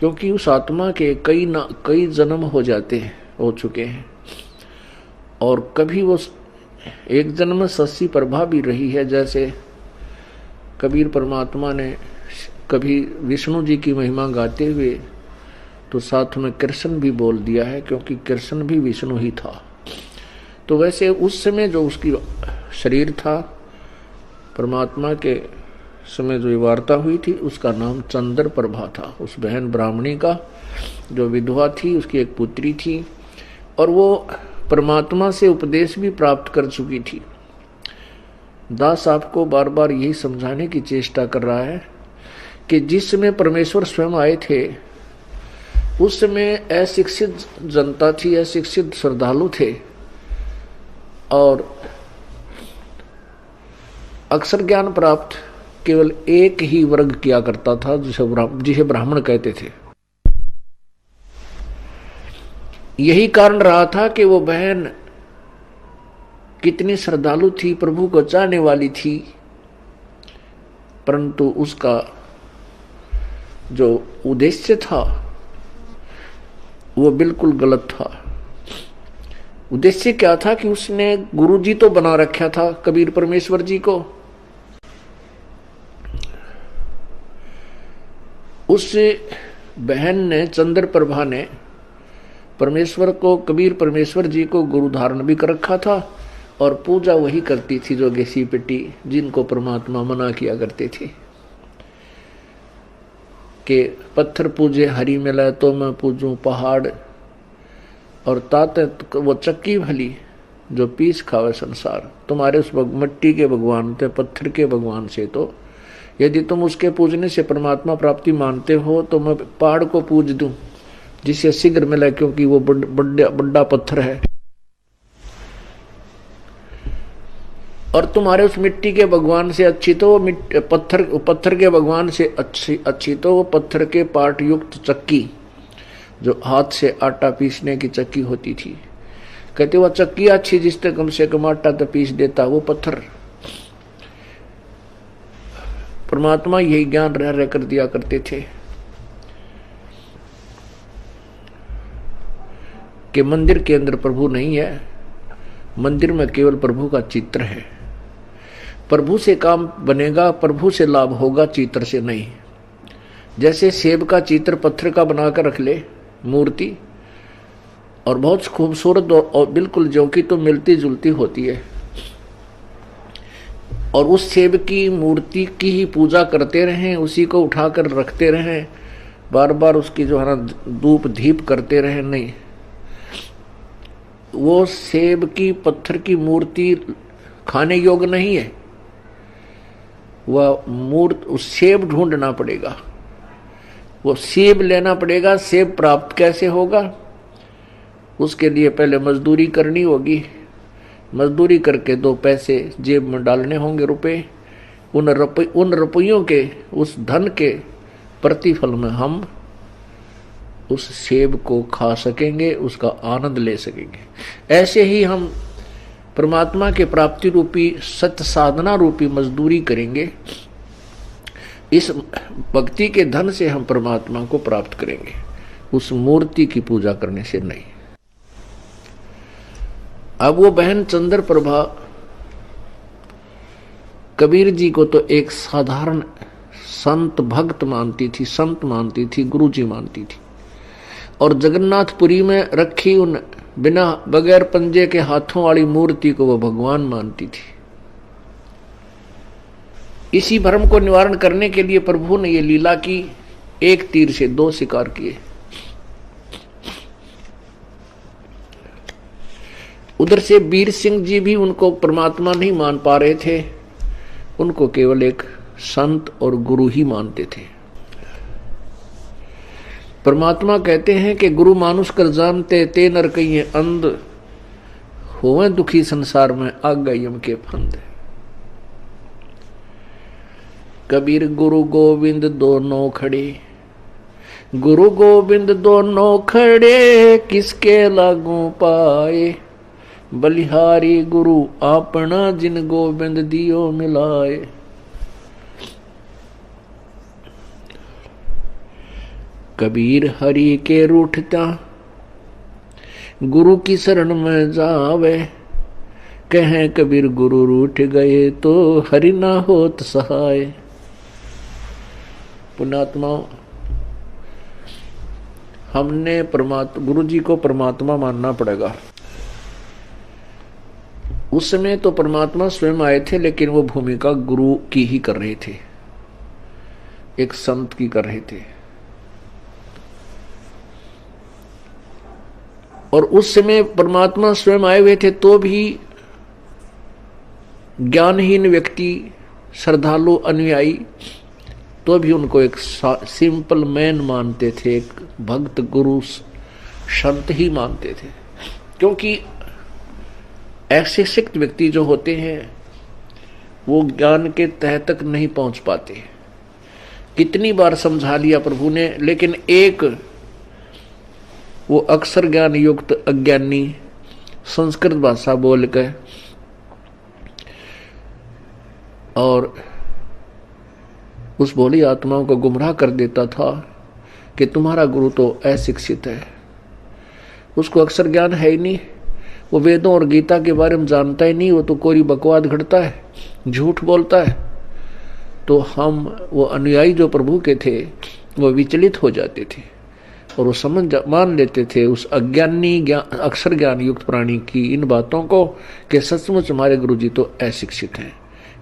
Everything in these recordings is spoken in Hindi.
क्योंकि उस आत्मा के कई जन्म हो चुके हैं, और कभी वो एक जन्म में सस्सी प्रभा भी रही है। जैसे कबीर परमात्मा ने कभी विष्णु जी की महिमा गाते हुए तो साथ में कृष्ण भी बोल दिया है, क्योंकि कृष्ण भी विष्णु ही था। तो वैसे उस समय जो उसकी शरीर था, परमात्मा के समय जो वार्ता हुई थी, उसका नाम चंद्र प्रभा था। उस बहन ब्राह्मणी का जो विधवा थी, उसकी एक पुत्री थी, और वो परमात्मा से उपदेश भी प्राप्त कर चुकी थी। दास आपको बार बार यही समझाने की चेष्टा कर रहा है कि जिस समय परमेश्वर स्वयं आए थे, उस समय अशिक्षित जनता थी, अशिक्षित श्रद्धालु थे, और अक्षर ज्ञान प्राप्त केवल एक ही वर्ग किया करता था, जिसे ब्राह्मण कहते थे। यही कारण रहा था कि वो बहन कितनी श्रद्धालु थी, प्रभु को चाहने वाली थी, परंतु उसका जो उद्देश्य था वो बिल्कुल गलत था। उद्देश्य क्या था कि उसने गुरुजी तो बना रखा था कबीर परमेश्वर जी को, उस बहन ने, चंद्र प्रभा ने परमेश्वर को, कबीर परमेश्वर जी को गुरु धारण भी कर रखा था, और पूजा वही करती थी जो घिसी पिटी, जिनको परमात्मा मना किया करते थे कि पत्थर पूजे हरि मिला तो मैं पूजूं पहाड़, और ताते वो चक्की भली जो पीस खावे संसार। तुम्हारे उस मिट्टी के भगवान थे, पत्थर के भगवान से, तो यदि तुम उसके पूजने से परमात्मा प्राप्ति मानते हो तो मैं पहाड़ को पूज दूं जिससे शीघ्र मिले, क्योंकि वो बड़ा पत्थर है। और तुम्हारे उस मिट्टी के भगवान से अच्छी तो वो पत्थर के भगवान से अच्छी तो वो पत्थर के पार्ट युक्त चक्की, जो हाथ से आटा पीसने की चक्की होती थी। कहते वो चक्की अच्छी जिससे कम से कम आटा तो पीस देता वो पत्थर। परमात्मा यही ज्ञान रह कर दिया करते थे कि मंदिर के अंदर प्रभु नहीं है, मंदिर में केवल प्रभु का चित्र है। प्रभु से काम बनेगा, प्रभु से लाभ होगा, चित्र से नहीं। जैसे सेब का चित्र पत्थर का बनाकर रख ले मूर्ति, और बहुत खूबसूरत और बिल्कुल जो कि तो मिलती जुलती होती है, और उस सेब की मूर्ति की ही पूजा करते रहें, उसी को उठाकर रखते रहें, बार बार उसकी जो है ना धूप धीप करते रहें, नहीं, वो सेब की पत्थर की मूर्ति खाने योग्य नहीं है। वह उस सेब ढूंढना पड़ेगा, वो सेब लेना पड़ेगा। सेब प्राप्त कैसे होगा? उसके लिए पहले मजदूरी करनी होगी, मजदूरी करके 2 पैसे जेब में डालने होंगे, रुपए। उन रुपयों के, उस धन के प्रतिफल में हम उस सेब को खा सकेंगे, उसका आनंद ले सकेंगे। ऐसे ही हम परमात्मा के प्राप्ति रूपी सत्य साधना रूपी मजदूरी करेंगे। इस भक्ति के धन से हम परमात्मा को प्राप्त करेंगे, उस मूर्ति की पूजा करने से नहीं। अब वो बहन चंद्र प्रभा कबीर जी को तो एक साधारण संत भक्त मानती थी, संत मानती थी, गुरु जी मानती थी, और जगन्नाथपुरी में रखी उन बिना बगैर पंजे के हाथों वाली मूर्ति को वो भगवान मानती थी। इसी भ्रम को निवारण करने के लिए प्रभु ने ये लीला की, एक तीर से 2 शिकार किए। उधर से वीर सिंह जी भी उनको परमात्मा नहीं मान पा रहे थे, उनको केवल एक संत और गुरु ही मानते थे। परमात्मा कहते हैं कि गुरु मानुष कर जानते ते नर कहिए अंध, होवे दुखी संसार में आज्ञा यम के फंद। कबीर गुरु गोविंद दोनों खड़े, गुरु गोविंद दोनों खड़े, किसके लागू पाए, बलिहारी गुरु आपना जिन गोविंद दियो मिलाए। कबीर हरि के रूठता गुरु की शरण में जावे, कहें कबीर गुरु रूठ गए तो हरि ना होत सहाय। पुण्यात्मा, हमने गुरु जी को परमात्मा मानना पड़ेगा। उस समय तो परमात्मा स्वयं आए थे, लेकिन वो भूमिका गुरु की ही कर रहे थे, एक संत की कर रहे थे। और उस समय परमात्मा स्वयं आए हुए थे तो भी ज्ञानहीन व्यक्ति, श्रद्धालु, अनुयायी, तो भी उनको एक सिंपल मैन मानते थे, एक भक्त गुरु संत ही मानते थे। क्योंकि ऐसे शिक्षित व्यक्ति जो होते हैं वो ज्ञान के तह तक नहीं पहुंच पाते। कितनी बार समझा लिया प्रभु ने, लेकिन एक वो अक्षर ज्ञान युक्त अज्ञानी संस्कृत भाषा बोलकर और उस भोली आत्माओं को गुमराह कर देता था कि तुम्हारा गुरु तो अशिक्षित है, उसको अक्षर ज्ञान है ही नहीं, वो वेदों और गीता के बारे में जानता ही नहीं, वो तो कोई बकवाद घड़ता है, झूठ बोलता है। तो हम वो अनुयायी जो प्रभु के थे वो विचलित हो जाते थे और वो मान लेते थे उस अज्ञानी अक्षर ज्ञान युक्त प्राणी की इन बातों को कि सचमुच हमारे गुरु जी तो अशिक्षित हैं,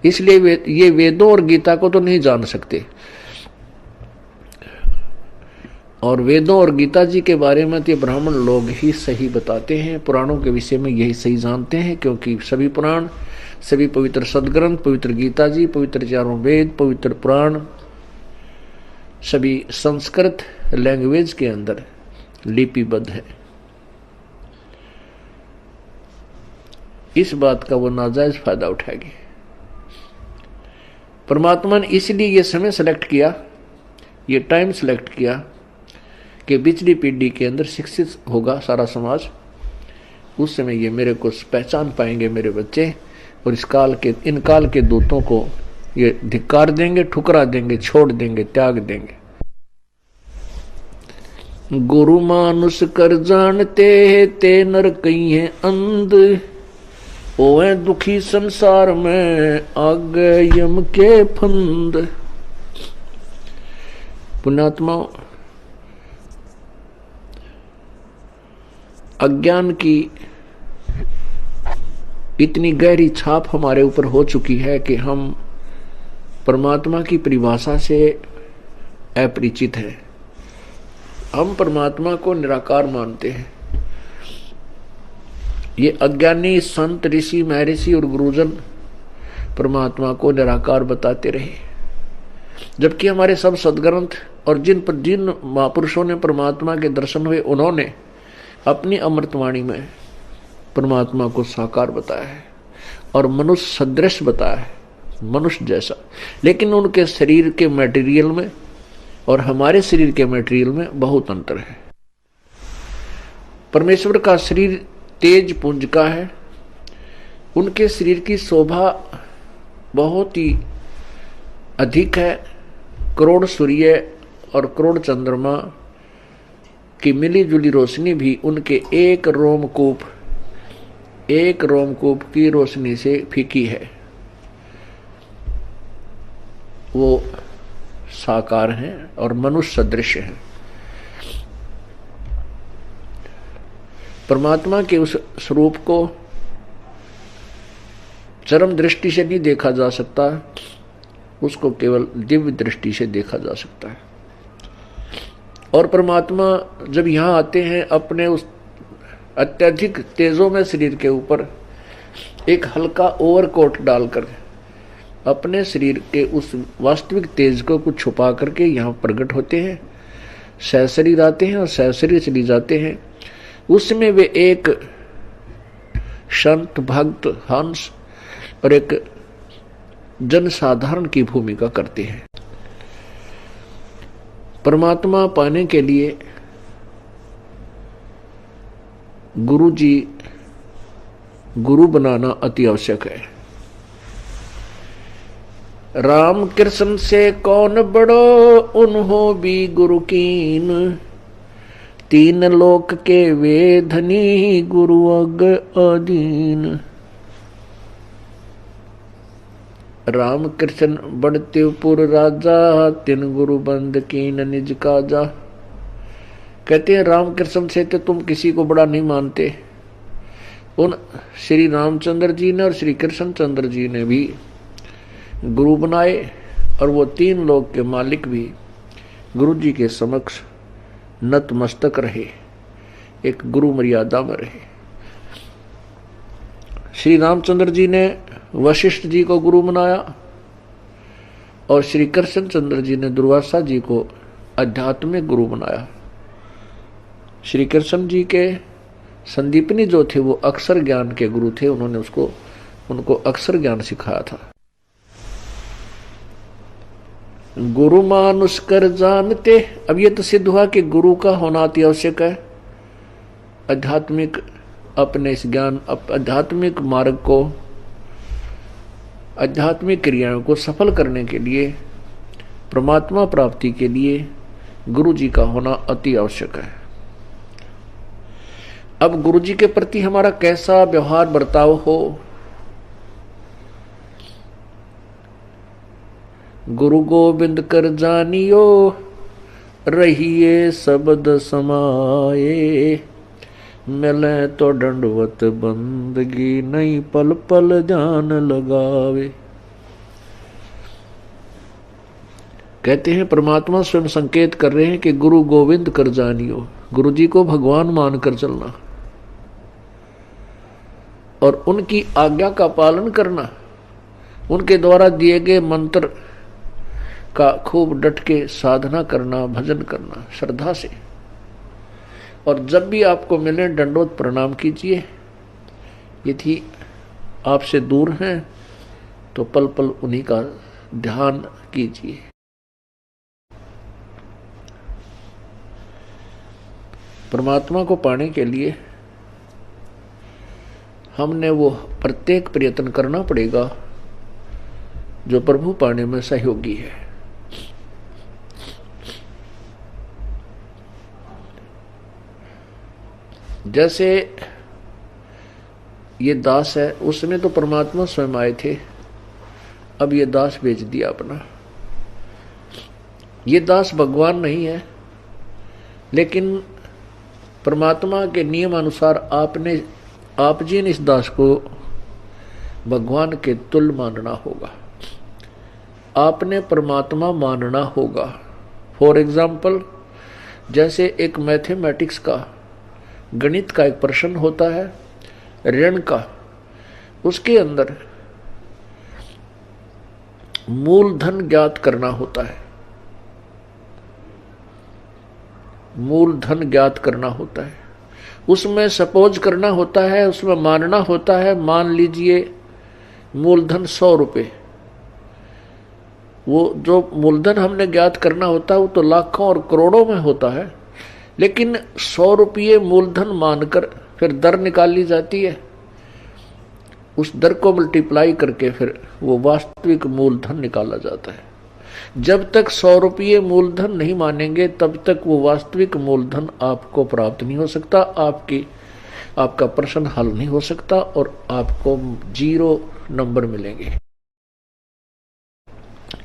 इसलिए ये वेदों और गीता को तो नहीं जान सकते। और वेदों और गीता जी के बारे में तो ब्राह्मण लोग ही सही बताते हैं, पुराणों के विषय में यही सही जानते हैं, क्योंकि सभी पुराण, सभी पवित्र सदग्रंथ, पवित्र गीता जी, पवित्र चारों वेद, पवित्र पुराण सभी संस्कृत लैंग्वेज के अंदर लिपिबद्ध है। इस बात का वो नाजायज फायदा उठाएगी। परमात्मा ने इसलिए ये समय सेलेक्ट किया, ये टाइम सेलेक्ट किया कि पिछली पीढ़ी के अंदर शिक्षित होगा सारा समाज, उस समय ये मेरे को पहचान पाएंगे मेरे बच्चे, और इन काल के दूतों को ये धिक्कार देंगे, ठुकरा देंगे, छोड़ देंगे, त्याग देंगे। गुरु मानुष कर जानते ते नर कई है अंध, ओए दुखी संसार में आगे यम के फंद। पुण्यात्मा, अज्ञान की इतनी गहरी छाप हमारे ऊपर हो चुकी है कि हम परमात्मा की परिभाषा से अपरिचित हैं। हम परमात्मा को निराकार मानते हैं। ये अज्ञानी संत, ऋषि, महर्षि और गुरुजन परमात्मा को निराकार बताते रहे, जबकि हमारे सब सदग्रंथ और जिन महापुरुषों ने परमात्मा के दर्शन हुए उन्होंने अपनी अमृतवाणी में परमात्मा को साकार बताया है और मनुष्य सदृश बताया है, मनुष्य जैसा। लेकिन उनके शरीर के मटेरियल में और हमारे शरीर के मटेरियल में बहुत अंतर है। परमेश्वर का शरीर तेज पुंज का है, उनके शरीर की शोभा बहुत ही अधिक है। करोड़ सूर्य और करोड़ चंद्रमा की मिली जुली रोशनी भी उनके एक रोमकूप की रोशनी से फीकी है। वो साकार हैं और मनुष्य सदृश हैं। परमात्मा के उस स्वरूप को चरम दृष्टि से नहीं देखा जा सकता, उसको केवल दिव्य दृष्टि से देखा जा सकता है। और परमात्मा जब यहाँ आते हैं अपने उस अत्यधिक तेजों में शरीर के ऊपर एक हल्का ओवरकोट डालकर अपने शरीर के उस वास्तविक तेज को कुछ छुपा करके यहाँ प्रकट होते हैं, सहशरीर आते हैं और सहशरीर चली जाते हैं। उसमें वे एक संत, भक्त, हंस और एक जनसाधारण की भूमिका करते हैं। परमात्मा पाने के लिए गुरु बनाना अति आवश्यक है। राम कृष्ण से कौन बड़ो उन्हों भी गुरु कीन, तीन लोक के वे धनी गुरु अग अधीन। राम कृष्ण बड़तेपुर राजा, तीन गुरु बंद कीन निज काजा। कहते हैं राम कृष्ण से तो तुम किसी को बड़ा नहीं मानते। उन श्री रामचंद्र जी ने और श्री कृष्णचंद्र जी ने भी गुरु बनाए, और वो तीन लोक के मालिक भी गुरु जी के समक्ष नतमस्तक रहे, एक गुरु मर्यादा में रहे। श्री रामचंद्र जी ने वशिष्ठ जी को गुरु बनाया, और श्री कृष्णचंद्र जी ने दुर्वासा जी को आध्यात्मिक गुरु बनाया। श्री कृष्ण जी के संदीपनी जो थे वो अक्षर ज्ञान के गुरु थे, उन्होंने उनको अक्षर ज्ञान सिखाया था। गुरु मानुष कर जानते, अब ये तो सिद्ध हुआ कि गुरु का होना अति आवश्यक है। आध्यात्मिक अपने इस ज्ञान आध्यात्मिक मार्ग को, आध्यात्मिक क्रियाओं को सफल करने के लिए, परमात्मा प्राप्ति के लिए गुरु जी का होना अति आवश्यक है। अब गुरु जी के प्रति हमारा कैसा व्यवहार बर्ताव हो। गुरु गोविंद कर जानियो, रहिए शब्द समाये, मिले तो दंडवत बंदगी, नहीं पल पल ध्यान लगावे। कहते हैं परमात्मा स्वयं संकेत कर रहे हैं कि गुरु गोविंद कर जानियो, गुरु जी को भगवान मानकर चलना और उनकी आज्ञा का पालन करना, उनके द्वारा दिए गए मंत्र का खूब डट के साधना करना, भजन करना श्रद्धा से। और जब भी आपको मिले दंडोत प्रणाम कीजिए। यदि आपसे दूर हैं तो पल पल उन्हीं का ध्यान कीजिए। परमात्मा को पाने के लिए हमने वो प्रत्येक प्रयत्न करना पड़ेगा जो प्रभु पाने में सहयोगी है। जैसे ये दास है, उसने तो परमात्मा स्वयं आए थे, अब ये दास बेच दिया अपना। ये दास भगवान नहीं है, लेकिन परमात्मा के नियम अनुसार आप जी ने इस दास को भगवान के तुल्य मानना होगा। आपने परमात्मा मानना होगा। फॉर एग्जाम्पल, जैसे एक मैथमेटिक्स का, गणित का एक प्रश्न होता है ऋण का, उसके अंदर मूलधन ज्ञात करना होता है। मूलधन ज्ञात करना होता है, उसमें सपोज करना होता है, उसमें मानना होता है, मान लीजिए मूलधन 100 रुपये। वो जो मूलधन हमने ज्ञात करना होता है वो तो लाखों और करोड़ों में होता है, लेकिन 100 रुपये मूलधन मानकर फिर दर निकाली जाती है। उस दर को मल्टीप्लाई करके फिर वो वास्तविक मूलधन निकाला जाता है। जब तक 100 रुपये मूलधन नहीं मानेंगे तब तक वो वास्तविक मूलधन आपको प्राप्त नहीं हो सकता, आपका प्रश्न हल नहीं हो सकता और आपको 0 नंबर मिलेंगे।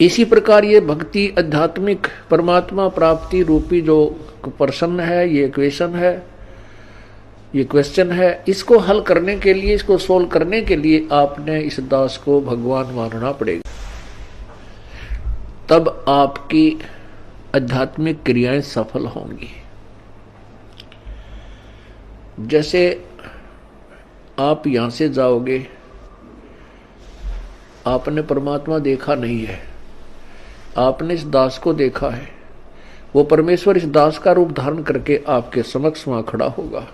इसी प्रकार ये भक्ति, आध्यात्मिक परमात्मा प्राप्ति रूपी जो प्रश्न है, ये इक्वेशन है, ये क्वेश्चन है, इसको हल करने के लिए, इसको सोल्व करने के लिए आपने इस दास को भगवान मानना पड़ेगा। तब आपकी आध्यात्मिक क्रियाएं सफल होंगी। जैसे आप यहां से जाओगे, आपने परमात्मा देखा नहीं है, आपने इस दास को देखा है, वो परमेश्वर इस दास का रूप धारण करके आपके समक्ष वहां खड़ा होगा।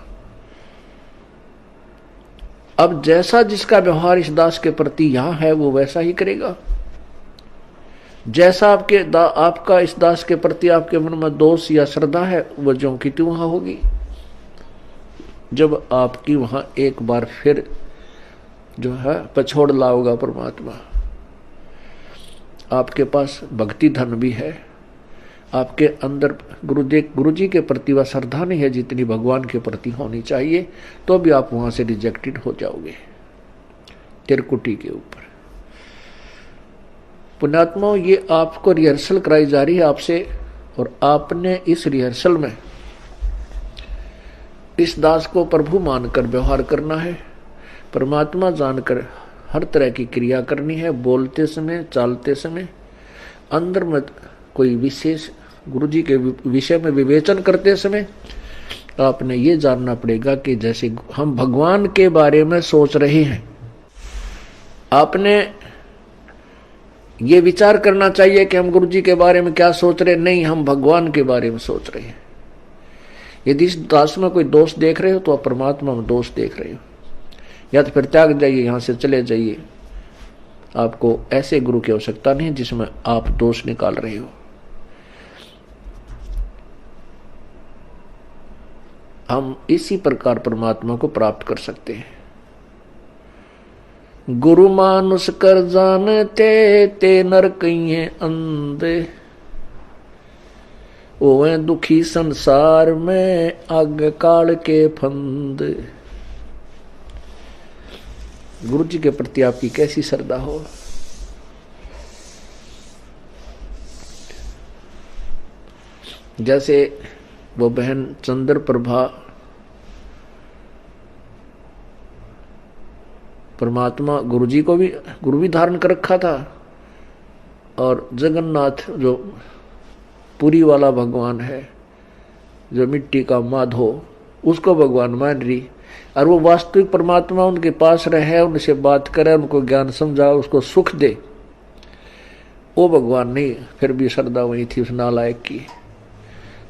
अब जैसा जिसका व्यवहार इस दास के प्रति यहां है वो वैसा ही करेगा। जैसा आपका इस दास के प्रति आपके मन में दोष या श्रद्धा है वो ज्यों की त्यों वहां होगी। जब आपकी वहां एक बार फिर जो है पछोड़ लाओगा परमात्मा, आपके पास भक्ति धन भी है, आपके अंदर गुरु जी के प्रति वह श्रद्धा नहीं है जितनी भगवान के प्रति होनी चाहिए, तो भी आप वहां से रिजेक्टेड हो जाओगे तिरकुटी के ऊपर। पुण्यात्माओं, ये आपको रिहर्सल कराई जा रही है आपसे, और आपने इस रिहर्सल में इस दास को प्रभु मानकर व्यवहार करना है, परमात्मा जानकर हर तरह की क्रिया करनी है। बोलते समय, चालते समय, अंदर में कोई विशेष गुरु जी के विषय में विवेचन करते समय आपने ये जानना पड़ेगा कि जैसे हम भगवान के बारे में सोच रहे हैं, आपने ये विचार करना चाहिए कि हम गुरु जी के बारे में क्या सोच रहे, नहीं, हम भगवान के बारे में सोच रहे हैं। यदि इस दास में कोई दोष देख रहे हो तो आप परमात्मा में दोष देख रहे हो, या तो फिर त्याग जाइए, यहां से चले जाइए। आपको ऐसे गुरु की आवश्यकता नहीं जिसमें आप दोष निकाल रहे हो। हम इसी प्रकार परमात्मा को प्राप्त कर सकते हैं। गुरु मानुष कर जानते ते नर कहिए अंधे, ओए दुखी संसार में आग काल के फंद। गुरु जी के प्रति आपकी कैसी श्रद्धा हो। जैसे वो बहन चंद्र प्रभा परमात्मा गुरु जी को भी गुरु भी धारण कर रखा था, और जगन्नाथ जो पुरी वाला भगवान है, जो मिट्टी का माधो, उसको भगवान मान रही, और वो वास्तविक परमात्मा उनके पास रहे, उनसे बात करे, उनको ज्ञान समझा, उसको सुख दे, वो भगवान नहीं। फिर भी श्रद्धा वही थी उस नालायक की।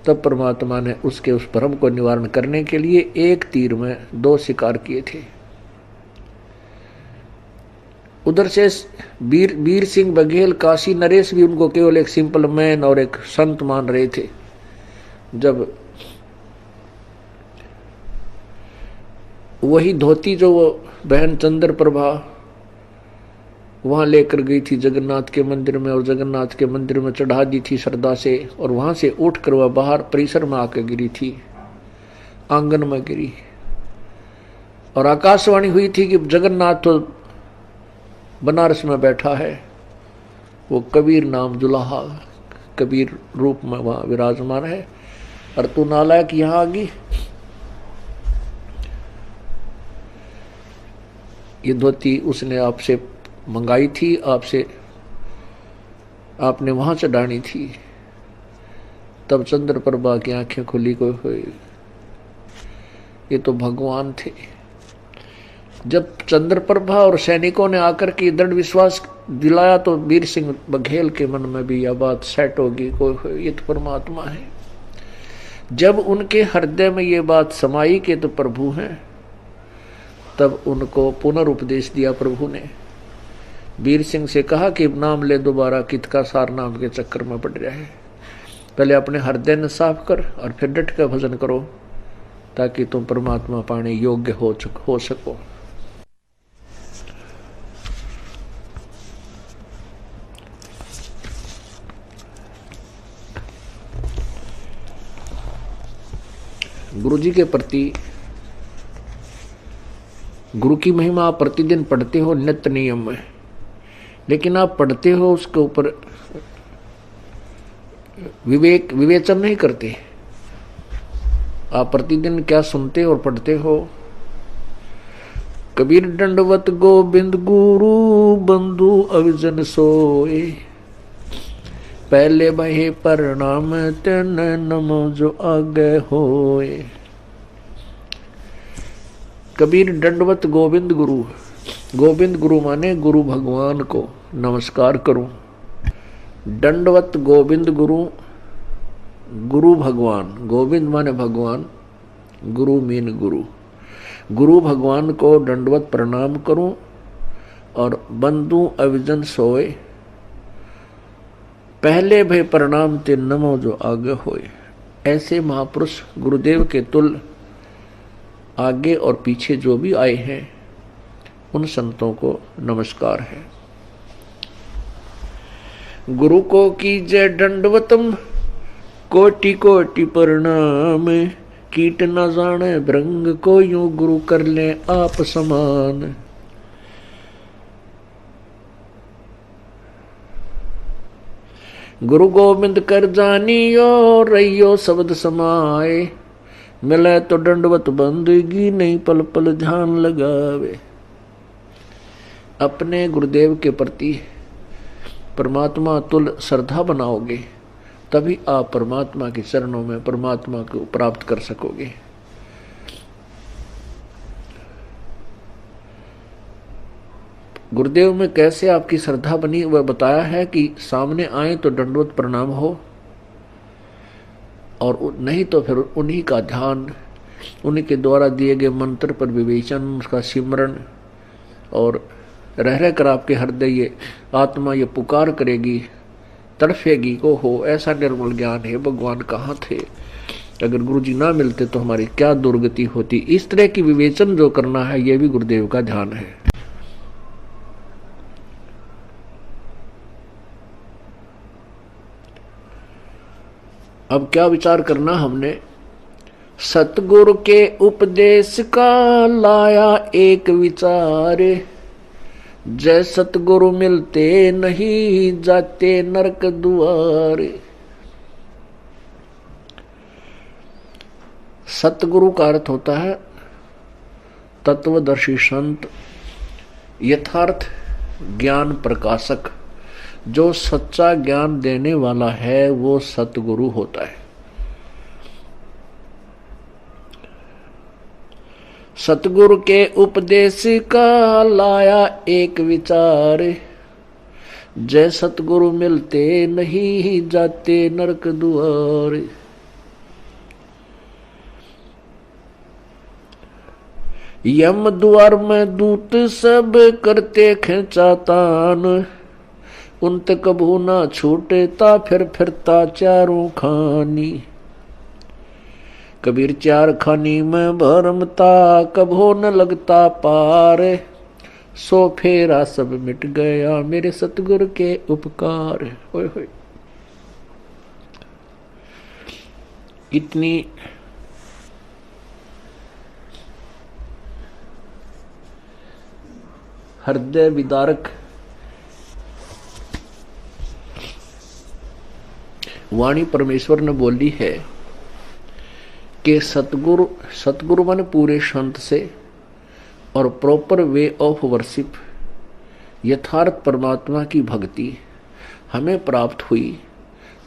तब परमात्मा ने उसके उस भ्रम को निवारण करने के लिए एक तीर में दो शिकार किए थे। उधर से वीर सिंह बघेल, काशी नरेश भी उनको केवल एक सिंपल मैन और एक संत मान रहे थे। जब वही धोती जो वो बहन चंद्र प्रभा वहां लेकर गई थी जगन्नाथ के मंदिर में, और जगन्नाथ के मंदिर में चढ़ा दी थी श्रद्धा से, और वहां से उठकर वह बाहर परिसर में आकर गिरी थी, आंगन में गिरी, और आकाशवाणी हुई थी कि जगन्नाथ तो बनारस में बैठा है, वो कबीर नाम जुलाहा कबीर रूप में वहां विराजमान है, और तू नालायक यहां आ गई। ये धोती उसने आपसे मंगाई थी, आपसे आपने वहां चढ़ानी थी। तब चंद्र प्रभा की आंखें खुली को हुई, ये तो भगवान थे। जब चंद्र प्रभा और सैनिकों ने आकर के दृढ़ विश्वास दिलाया तो वीर सिंह बघेल के मन में भी यह बात सेट होगी, कोई ये तो परमात्मा है। जब उनके हृदय में ये बात समाई कि तो प्रभु हैं, तब उनको पुनरुपदेश दिया प्रभु ने। वीर सिंह से कहा कि नाम ले दोबारा, कित का सार नाम के चक्कर में पड़ रहा है, पहले अपने हृदय ने साफ कर और फिर डट कर भजन करो, ताकि तुम परमात्मा पाने योग्य हो सको। गुरु जी के प्रति गुरु की महिमा आप प्रतिदिन पढ़ते हो नित्य नियम में, लेकिन आप पढ़ते हो उसके ऊपर विवेचन नहीं करते। आप प्रतिदिन क्या सुनते और पढ़ते हो। कबीर दंडवत गोविंद गुरु बंधु अविजन सोए, पहले बहे प्रणाम तेन नमो जो आगे होए। कबीर दंडवत गोविंद गुरु, गोविंद गुरु माने गुरु भगवान को नमस्कार करूं। दंडवत गोविंद गुरु, गुरु भगवान, गोविंद माने भगवान, गुरु मीन गुरु, गुरु भगवान को दंडवत प्रणाम करूं। और बंधु अविजन सोए, पहले भय प्रणाम ते नमो जो आगे होए। ऐसे महापुरुष गुरुदेव के तुल्य आगे और पीछे जो भी आए हैं उन संतों को नमस्कार है। गुरु को कीजय दंडवतम, कोटि कोटि प्रणाम। कीट न जाने भृंग को, यूं गुरु कर ले आप समान। गुरु गोविंद कर जानियो, रहियो शब्द समाए। मिले तो दंडवत बंदगी, नहीं पल पल ध्यान लगावे। अपने गुरुदेव के प्रति परमात्मा तुल श्रद्धा बनाओगे, तभी आप परमात्मा के चरणों में परमात्मा को प्राप्त कर सकोगे। गुरुदेव में कैसे आपकी श्रद्धा बनी वह बताया है कि सामने आए तो दंडवत प्रणाम हो, और नहीं तो फिर उन्हीं का ध्यान, उन्हीं के द्वारा दिए गए मंत्र पर विवेचन, उसका सिमरण, और रह रह कर आपके हृदय ये आत्मा ये पुकार करेगी, तड़फेगी को हो ऐसा निर्मल ज्ञान है भगवान कहाँ थे, अगर गुरु जी ना मिलते तो हमारी क्या दुर्गति होती। इस तरह की विवेचन जो करना है यह भी गुरुदेव का ध्यान है। अब क्या विचार करना हमने, सतगुरु के उपदेश का लाया एक विचार। जय सतगुरु मिलते नहीं, जाते नरक द्वार। सतगुरु का अर्थ होता है तत्वदर्शी संत, यथार्थ ज्ञान प्रकाशक। जो सच्चा ज्ञान देने वाला है वो सतगुरु होता है। सतगुरु के उपदेश का लाया एक विचार। जय सतगुरु मिलते नहीं, जाते नरक द्वार। यम द्वार में दूत सब करते खेचातान। उनत कभू ना छूटता, फिर फिरता चारों खानी। कबीर चार खानी में भरमता, कभो न लगता पार। सो फेरा सब मिट गया, मेरे सतगुरु के उपकार। होय होय। इतनी हृदय विदारक वाणी परमेश्वर ने बोली है कि सतगुरु मन पूरे संत से और प्रॉपर वे ऑफ वर्शिप, यथार्थ परमात्मा की भक्ति हमें प्राप्त हुई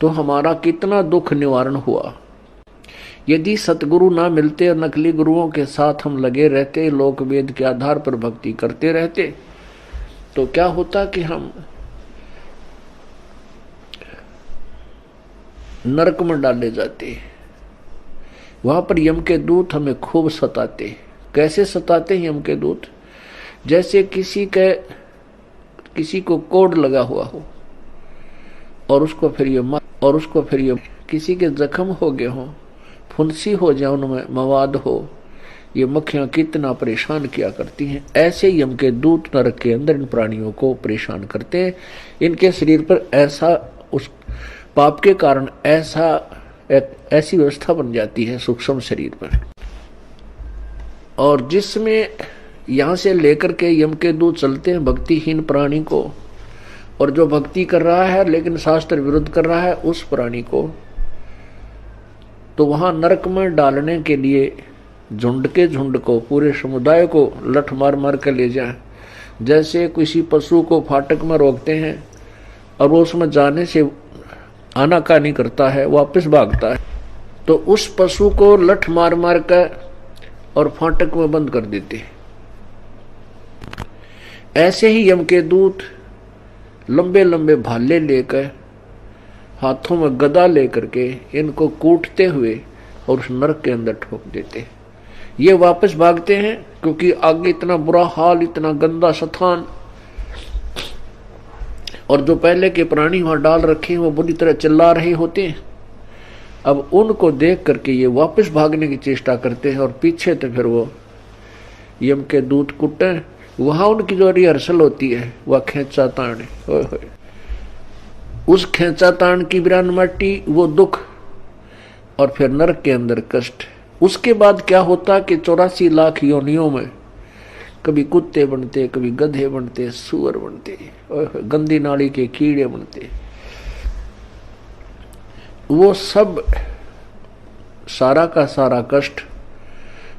तो हमारा कितना दुख निवारण हुआ। यदि सतगुरु ना मिलते और नकली गुरुओं के साथ हम लगे रहते, लोक वेद के आधार पर भक्ति करते रहते, तो क्या होता कि हम नरक में डाले जाते। वहां पर यम के दूत हमें खूब सताते। कैसे सताते हैं यम के दूत? जैसे किसी को कोड लगा हुआ हो और उसको फिर ये किसी के जख्म हो गए हो, फुंसी हो जाए, उनमें मवाद हो, ये मक्खियां कितना परेशान किया करती हैं। ऐसे यम के दूत नरक के अंदर इन प्राणियों को परेशान करते हैं। इनके शरीर पर ऐसा उस पाप के कारण ऐसी व्यवस्था बन जाती है सूक्ष्म शरीर पर, और जिसमें यहां से लेकर के यम के दूत चलते हैं भक्तिहीन प्राणी को, और जो भक्ति कर रहा है लेकिन शास्त्र विरुद्ध कर रहा है उस प्राणी को, तो वहां नरक में डालने के लिए झुंड के झुंड को, पूरे समुदाय को लठ मार मार कर ले जाए। जैसे किसी पशु को फाटक में रोकते हैं और वो उसमें जाने से आनाकानी करता है, वापस भागता है, तो उस पशु को लठ मार मार कर और फाटक में बंद कर देते हैं। ऐसे ही यम के दूत लंबे लंबे भाले लेकर, हाथों में गदा लेकर के इनको कूटते हुए और उस नरक के अंदर ठोक देते हैं। ये वापस भागते हैं क्योंकि आगे इतना बुरा हाल, इतना गंदा स्थान, और जो पहले के प्राणी वहां डाल रखे हैं वो बुरी तरह चिल्ला रहे होते हैं। अब उनको देख करके ये वापस भागने की चेष्टा करते हैं, और पीछे तो फिर वो यम के दूत कुटे। वहां उनकी जो रिहर्सल होती है वह खेचा ताने। उस खेचातान की बिरान माटी वो दुख, और फिर नरक के अंदर कष्ट। उसके बाद क्या होता कि 84 लाख योनियों में कभी कुत्ते बनते, कभी गधे बनते, सुअर बनते, और गंदी नाली के कीड़े बनते। वो सब सारा का सारा कष्ट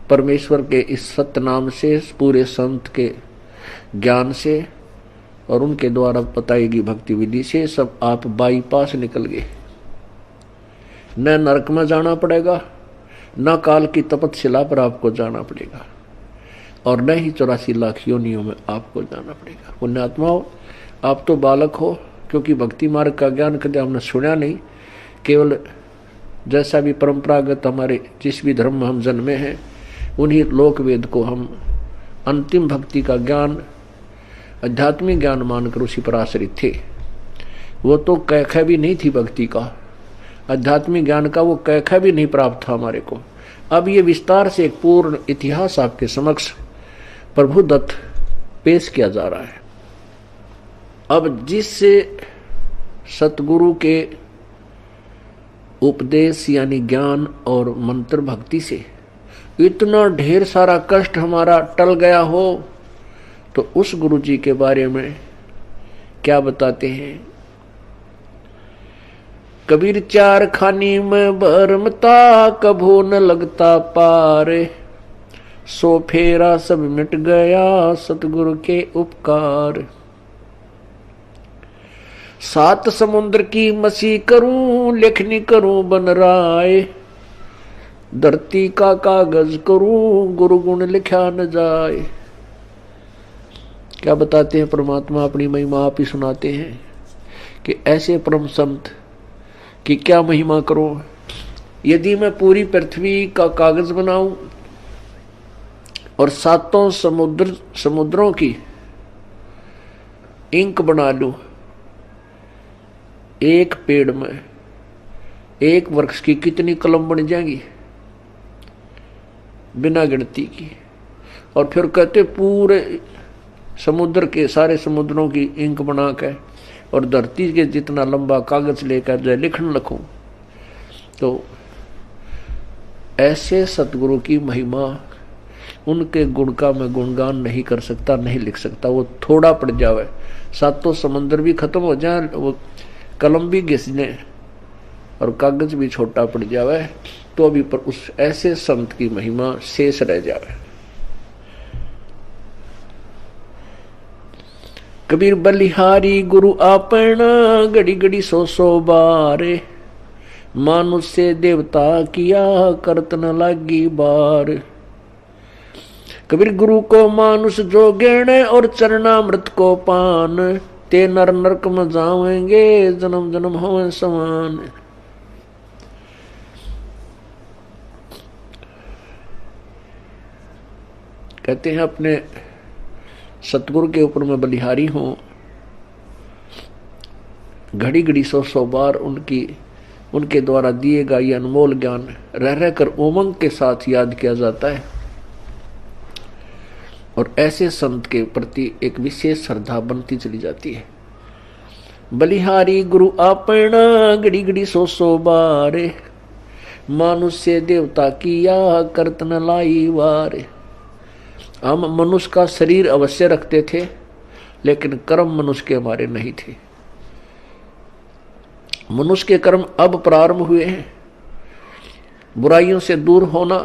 परमेश्वर के इस सत्य नाम से, पूरे संत के ज्ञान से और उनके द्वारा बताई गई भक्ति विधि से सब आप बाईपास निकल गए। न नरक में जाना पड़ेगा, न काल की तपस्या पर आपको जाना पड़ेगा, और न ही 84 लाख योनियों में आपको जाना पड़ेगा। पुण्यात्माओं, आप तो बालक हो, क्योंकि भक्ति मार्ग का ज्ञान कभी हमने सुना नहीं। केवल जैसा भी परंपरागत हमारे जिस भी धर्म में हम जन्मे हैं, उन्हीं लोक वेद को हम अंतिम भक्ति का ज्ञान, आध्यात्मिक ज्ञान मानकर उसी पर आश्रित थे। वो तो कैखा भी नहीं थी भक्ति का, आध्यात्मिक ज्ञान का वो कैखा भी नहीं प्राप्त था हमारे को। अब ये विस्तार से एक पूर्ण इतिहास आपके समक्ष प्रभु दत्त पेश किया जा रहा है। अब जिससे सतगुरु के उपदेश यानी ज्ञान और मंत्र भक्ति से इतना ढेर सारा कष्ट हमारा टल गया हो, तो उस गुरु जी के बारे में क्या बताते हैं। कबीर चार खानी में भरमता, कभू न लगता पार, सो फेरा सब मिट गया सतगुरु के उपकार। 7 समुद्र की मसी करूं, लेखनी करूं बन राय, धरती का कागज करूं, गुरु गुण लिखा न जाए। क्या बताते हैं परमात्मा, अपनी महिमा आप ही सुनाते हैं कि ऐसे परम संत कि क्या महिमा करो। यदि मैं पूरी पृथ्वी का कागज बनाऊं और 7 समुद्रों की इंक बना लूं, एक पेड़ में एक वृक्ष की कितनी कलम बन जाएंगी बिना गिनती की। और फिर कहते पूरे समुद्र के सारे समुद्रों की इंक बना के और धरती के जितना लंबा कागज लेकर जो लिखने लगूं, तो ऐसे सतगुरु की महिमा, उनके गुण का मैं गुणगान नहीं कर सकता, नहीं लिख सकता। वो थोड़ा पड़ जावे, 7 समुद्र भी खत्म हो जाए, वो कलम भी घिसने और कागज भी छोटा पड़ जावे, तो अभी पर उस ऐसे संत की महिमा शेष रह जावे। कबीर बलिहारी गुरु आपना, घड़ी घड़ी 100 बार, मानुष से देवता किया करत न लागी बार। कबीर गुरु को मानुष जो गेणे, और चरणामृत को पान, ते नर नरक में जावेंगे जन्म जन्म होवे समान। कहते हैं अपने सतगुरु के ऊपर मैं बलिहारी हूं, घड़ी घड़ी 100 बार उनके द्वारा दिए गए ये अनमोल ज्ञान रह रहकर उमंग के साथ याद किया जाता है। और ऐसे संत के प्रति एक विशेष श्रद्धा बनती चली जाती है। बलिहारी गुरु आपना, घड़ी घड़ी 100 बार, मानुष से देवता किया करत न लाई वार। हम मनुष्य का शरीर अवश्य रखते थे, लेकिन कर्म मनुष्य के हमारे नहीं थे। मनुष्य के कर्म अब प्रारंभ हुए हैं, बुराइयों से दूर होना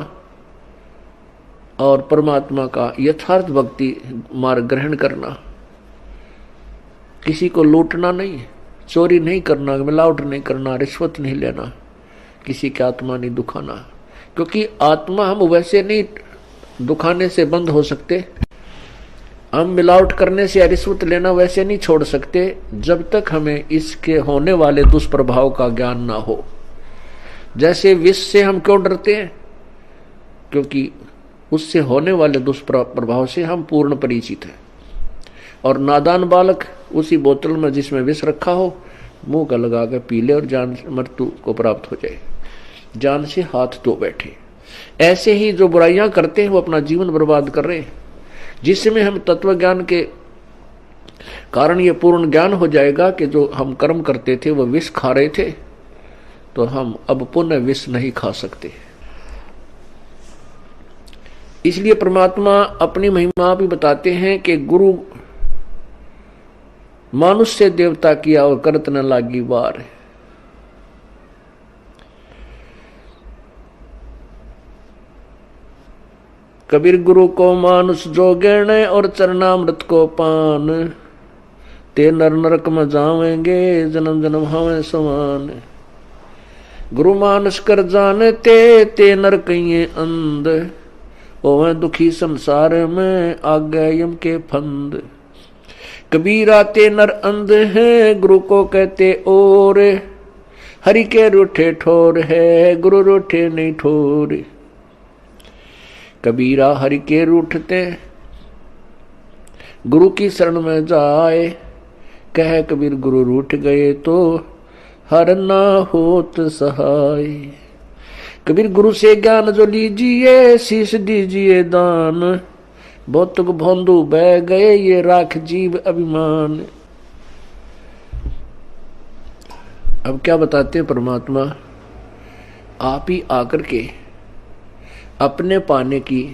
और परमात्मा का यथार्थ भक्ति मार्ग ग्रहण करना। किसी को लूटना नहीं, चोरी नहीं करना, मिलावट नहीं करना, रिश्वत नहीं लेना, किसी की आत्मा नहीं दुखाना, क्योंकि आत्मा हम वैसे नहीं दुखाने से बंद हो सकते, हम मिलावट करने से या रिश्वत लेना वैसे नहीं छोड़ सकते जब तक हमें इसके होने वाले दुष्प्रभाव का ज्ञान ना हो। जैसे विष से हम क्यों डरते हैं, क्योंकि उससे होने वाले दुष्प्रभाव से हम पूर्ण परिचित हैं। और नादान बालक उसी बोतल में जिसमें विष रखा हो मुंह का लगा कर पी ले और जान मृत्यु को प्राप्त हो जाए, जान से हाथ धो बैठे। ऐसे ही जो बुराइयां करते हैं वो अपना जीवन बर्बाद कर रहे हैं। जिसमें हम तत्व ज्ञान के कारण ये पूर्ण ज्ञान हो जाएगा कि जो हम कर्म करते थे वो विष खा रहे थे, तो हम अब पुनः विष नहीं खा सकते। इसलिए परमात्मा अपनी महिमा भी बताते हैं कि गुरु मानुष से देवता किया और करत न लागी वार। कबीर गुरु को मानुष जो गिरण और चरणामृत को पान, ते नर नरक में जावेंगे जन्म जन्म हमें समान। गुरु मानुष कर जानते ते नर कहिए अंध, ओवे दुखी संसार में आगे यम के फंद। कबीरा ते नर अंध है गुरु को कहते और, हरि के रूठे ठोर है गुरु रूठे नहीं ठोर। कबीरा हरि के रूठते गुरु की शरण में जाए, कह कबीर गुरु रूठ गए तो हर ना होत सहाय। कबीर गुरु से ज्ञान जो लीजिए शीश दीजिए दान, भौतुक भोंदू बह गए ये राख जीव अभिमान। अब क्या बताते हैं परमात्मा, आप ही आकर के अपने पाने की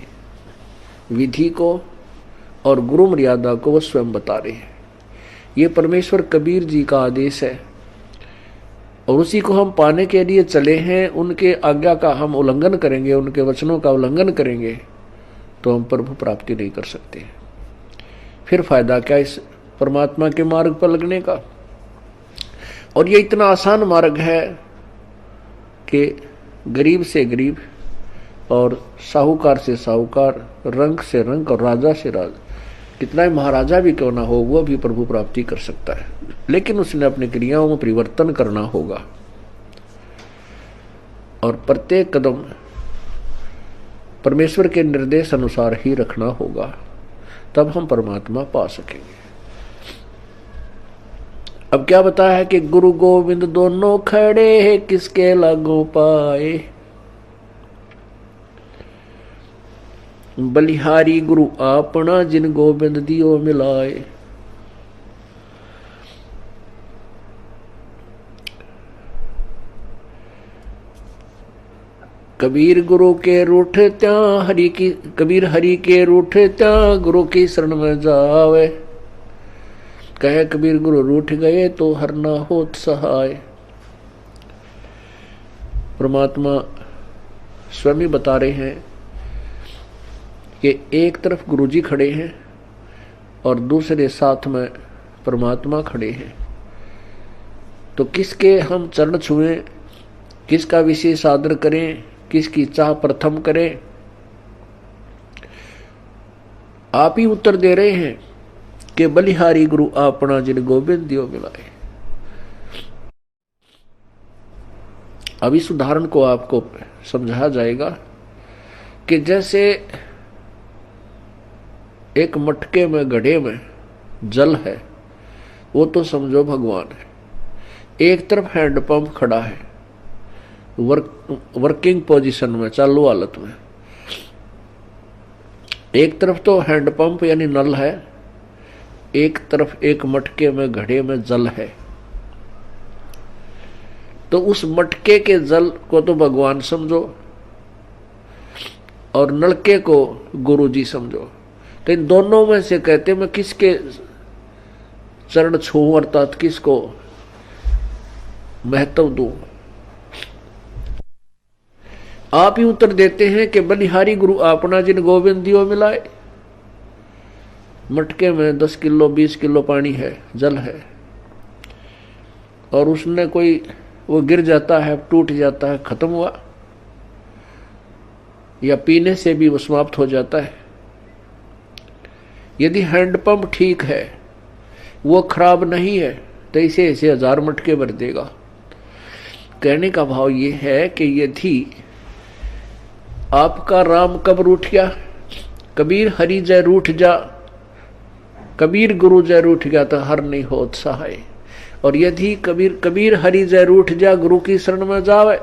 विधि को और गुरु मर्यादा को वो स्वयं बता रहे हैं। ये परमेश्वर कबीर जी का आदेश है और उसी को हम पाने के लिए चले हैं। उनके आज्ञा का हम उल्लंघन करेंगे, उनके वचनों का उल्लंघन करेंगे तो हम प्रभु प्राप्ति नहीं कर सकते। फिर फायदा क्या इस परमात्मा के मार्ग पर लगने का। और ये इतना आसान मार्ग है कि गरीब से गरीब और साहूकार से साहूकार, रंक से रंक और राजा से राजा, कितना ही महाराजा भी क्यों ना हो वो भी प्रभु प्राप्ति कर सकता है। लेकिन उसने अपनी क्रियाओं में परिवर्तन करना होगा और प्रत्येक कदम परमेश्वर के निर्देश अनुसार ही रखना होगा, तब हम परमात्मा पा सकेंगे। अब क्या बताया है कि गुरु गोविंद दोनों खड़े हैं किसके लागू पाए। बलिहारी गुरु आपना जिन गोविंद दियो मिलाए। कबीर गुरु के रूठ त्या हरि की, कबीर हरि के रूठ त्या गुरु की शरण में जावे, कहे कबीर गुरु रूठ गए तो हर ना होत सहाय। परमात्मा स्वयं ही बता रहे हैं कि एक तरफ गुरुजी खड़े हैं और दूसरे साथ में परमात्मा खड़े हैं, तो किसके हम चरण छुएं, किसका विशेष आदर करें, किसकी चाह प्रथम करें। आप ही उत्तर दे रहे हैं कि बलिहारी गुरु आपना जिन गोविंद दियो मिलाए। अब इस उदाहरण को आपको समझाया जाएगा कि जैसे एक मटके में गड्ढे में जल है, वो तो समझो भगवान है। एक तरफ हैंडपंप खड़ा है वर्किंग पोजीशन में, चालू हालत में। एक तरफ तो हैंडपंप यानी नल है, एक तरफ एक मटके में घड़े में जल है। तो उस मटके के जल को तो भगवान समझो और नलके को गुरु जी समझो। तो इन दोनों में से कहते मैं किसके चरण छूं अर्थात किसको महत्व दूं। आप ही उत्तर देते हैं कि बलिहारी गुरु आपना जिन गोविंद दियो मिलाए। मटके में 10 किलो 20 किलो पानी है, जल है, और उसने कोई वो गिर जाता है, टूट जाता है, खत्म हुआ, या पीने से भी वो समाप्त हो जाता है। यदि हैंडपंप ठीक है, वो खराब नहीं है, तो इसे 1000 मटके भर देगा। कहने का भाव ये है कि यदि आपका राम कब रूठ गया, कबीर हरि जय रूठ जा, कबीर गुरु जय रूठ गया तो हर नहीं होत सहाय। और यदि कबीर हरि जय रूठ जा, गुरु की शरण में जावे,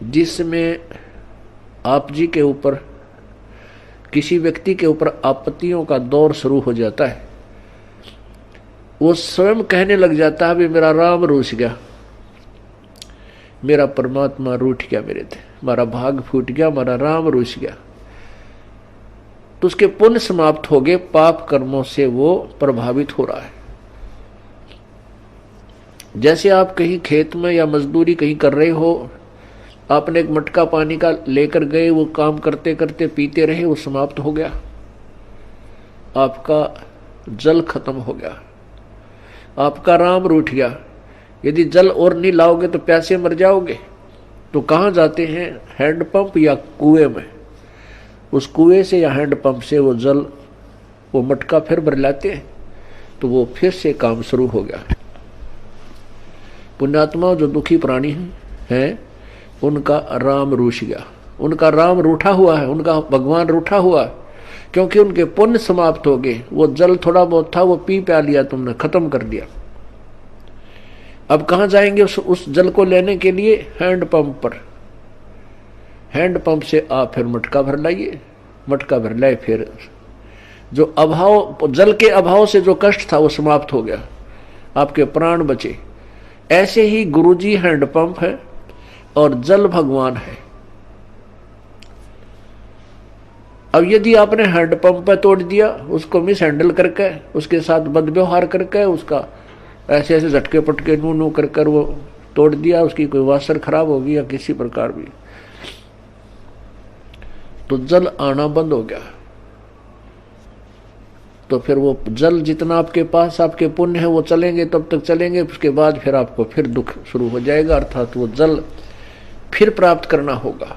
जिसमें आप जी के ऊपर किसी व्यक्ति के ऊपर आपत्तियों का दौर शुरू हो जाता है, वो स्वयं कहने लग जाता है, मेरा राम रूठ गया, मेरा परमात्मा रूठ गया, मेरे थे हमारा भाग फूट गया, हमारा राम रूठ गया। तो उसके पुण्य समाप्त हो गए, पाप कर्मों से वो प्रभावित हो रहा है। जैसे आप कहीं खेत में या मजदूरी कहीं कर रहे हो, आपने एक मटका पानी का लेकर गए, वो काम करते करते पीते रहे, वो समाप्त हो गया, आपका जल खत्म हो गया, आपका राम रूठ गया। यदि जल और नहीं लाओगे तो प्यासे मर जाओगे। तो कहाँ जाते हैं? हैंडपंप या कुएं में। उस कुएं से या हैंडपंप से वो जल, वो मटका फिर भर लाते हैं, तो वो फिर से काम शुरू हो गया। पुण्यात्मा जो दुखी प्राणी हैं, उनका राम रूठ गया, उनका राम रूठा हुआ है, उनका भगवान रूठा हुआ है, क्योंकि उनके पुण्य समाप्त हो गए। वो जल थोड़ा बहुत था, वो पी प्या लिया तुमने, खत्म कर दिया। अब कहाँ जाएंगे उस जल को लेने के लिए? हैंडपंप पर। हैंडपंप से आप फिर मटका भर लाइए, मटका भर लाए, फिर जो अभाव, जल के अभाव से जो कष्ट था वो समाप्त हो गया, आपके प्राण बचे। ऐसे ही गुरुजी हैंडपंप है और जल भगवान है। अब यदि आपने हैंडपंप पे तोड़ दिया, उसको मिस हैंडल करके, उसके साथ बदव्यवहार करके, उसका ऐसे ऐसे झटके पटके नू नू कर कर वो तोड़ दिया, उसकी कोई वासर खराब होगी या किसी प्रकार भी, तो जल आना बंद हो गया। तो फिर वो जल जितना आपके पास आपके पुण्य है वो चलेंगे, तब तक चलेंगे, उसके बाद फिर आपको फिर दुख शुरू हो जाएगा, अर्थात वो जल फिर प्राप्त करना होगा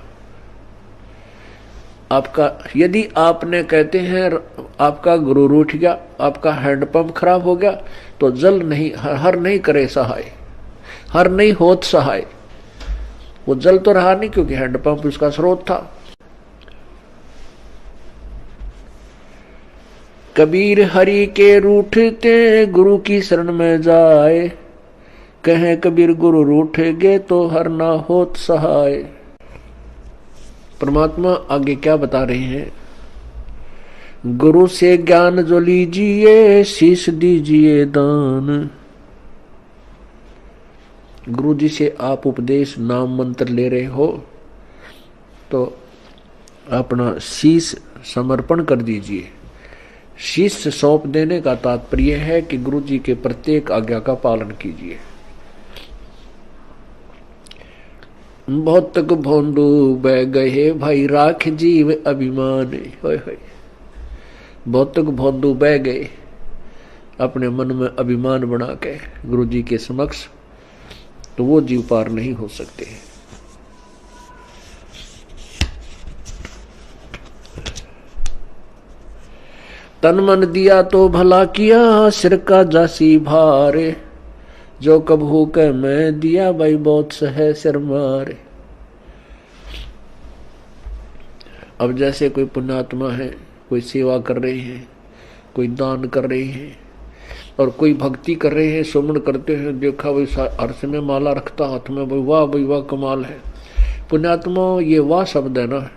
आपका। यदि आपने कहते हैं आपका गुरु रूठ गया, आपका हैंडपंप खराब हो गया, तो जल नहीं, हर नहीं करे सहाय, हर नहीं होत सहाय। वो जल तो रहा नहीं, क्योंकि हैंडपंप उसका स्रोत था। कबीर हरि के रूठते गुरु की शरण में जाए, कहें कबीर गुरु रूठेगे तो हर ना होत सहाय। परमात्मा आगे क्या बता रहे हैं? गुरु से ज्ञान जो लीजिए, शीश दीजिए दान। गुरु जी से आप उपदेश, नाम मंत्र ले रहे हो, तो अपना शीश समर्पण कर दीजिए। शीश सौंप देने का तात्पर्य है कि गुरु जी के प्रत्येक आज्ञा का पालन कीजिए। भौतिक भोंडू बह गए भाई, राख जीव अभिमान। होय होय, भौतिक भोंडू बह गए अपने मन में अभिमान बना के गुरु जी के समक्ष, तो वो जीव पार नहीं हो सकते। तन मन दिया तो भला किया, सिर का जासी भारे, जो कबहू के मैं दिया भाई बहुत सहे सिर मारे। अब जैसे कोई पुण्यात्मा है, कोई सेवा कर रहे हैं, कोई दान कर रहे हैं, और कोई भक्ति कर रहे हैं, सुमन करते हैं, देखा भाई अर्थ में माला रखता हाथ में, भाई वाह भाई वाह कमाल है। पुण्यात्मा, ये वाह शब्द है ना,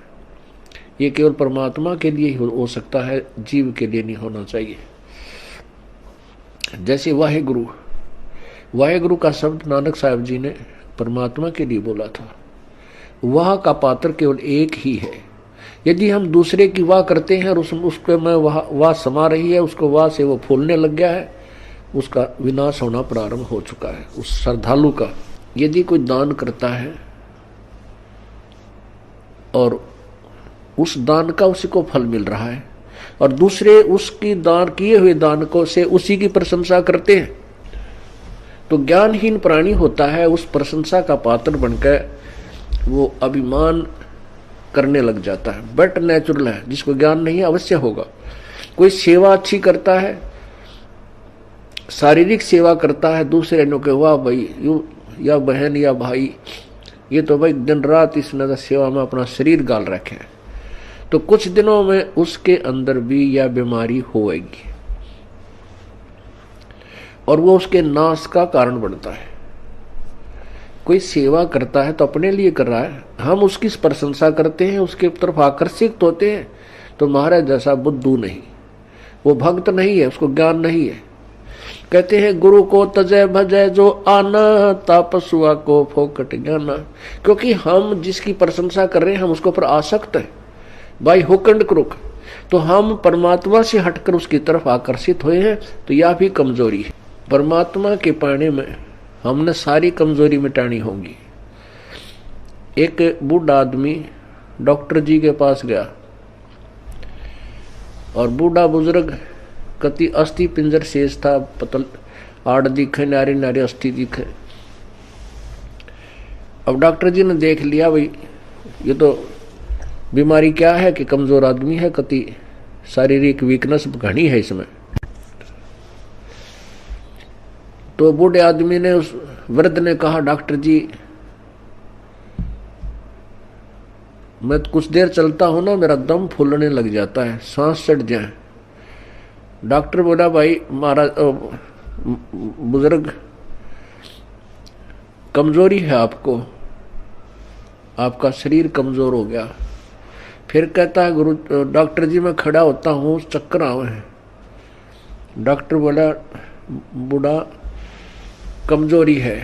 ये केवल परमात्मा के लिए ही हो सकता है, जीव के लिए नहीं होना चाहिए। जैसे वाहेगुरु, वाहेगुरु का शब्द नानक साहब जी ने परमात्मा के लिए बोला था। वाह का पात्र केवल एक ही है। यदि हम दूसरे की वाह करते हैं और उसको में वाह समा रही है, उसको वाह से वो फूलने लग गया है, उसका विनाश होना प्रारंभ हो चुका है उस श्रद्धालु का। यदि कोई दान करता है और उस दान का उसी को फल मिल रहा है, और दूसरे उसकी दान किए हुए दान को से उसी की प्रशंसा करते हैं, तो ज्ञानहीन प्राणी होता है, उस प्रशंसा का पात्र बनकर वो अभिमान करने लग जाता है। बट नेचुरल है, जिसको ज्ञान नहीं है अवश्य होगा। कोई सेवा अच्छी करता है, शारीरिक सेवा करता है, दूसरे ने कहा वाह भाई यू या बहन या भाई, ये तो भाई दिन रात इसने सेवा में अपना शरीर गाल रखे है, तो कुछ दिनों में उसके अंदर भी यह बीमारी होएगी और वो उसके नाश का कारण बनता है। कोई सेवा करता है तो अपने लिए कर रहा है, हम उसकी प्रशंसा करते हैं, उसके तरफ आकर्षित होते हैं, तो महाराज जैसा बुद्धू नहीं, वो भक्त नहीं है, उसको ज्ञान नहीं है। कहते हैं गुरु को तजय भजय जो आना, तापसुआ को फोकट ज्ञाना। क्योंकि हम जिसकी प्रशंसा कर रहे हैं हम उसके ऊपर आसक्त है, बाई हुक एंड क्रुक। तो हम परमात्मा से हटकर उसकी तरफ आकर्षित हुए हैं, तो यह भी कमजोरी है। परमात्मा के पाने में हमने सारी कमजोरी मिटानी होगी। एक बूढ़ा आदमी डॉक्टर जी के पास गया और बूढ़ा बुजुर्ग कति अस्थि पिंजर शेष था, पतल आड़ दिखे, नारी नारी अस्थि दिखे। अब डॉक्टर जी ने देख लिया भाई ये तो बीमारी क्या है कि कमजोर आदमी है, कति शारीरिक वीकनेस घनी है इसमें। तो बूढ़े आदमी ने, उस वृद्ध ने कहा डॉक्टर जी मैं कुछ देर चलता हूं ना मेरा दम फूलने लग जाता है, सांस चढ़ जाए। डॉक्टर बोला भाई महाराज बुजुर्ग कमजोरी है आपको, आपका शरीर कमजोर हो गया। फिर कहता है गुरु डॉक्टर जी मैं खड़ा होता हूँ चक्कर आवे हैं। डॉक्टर बोला बूढ़ा कमजोरी है।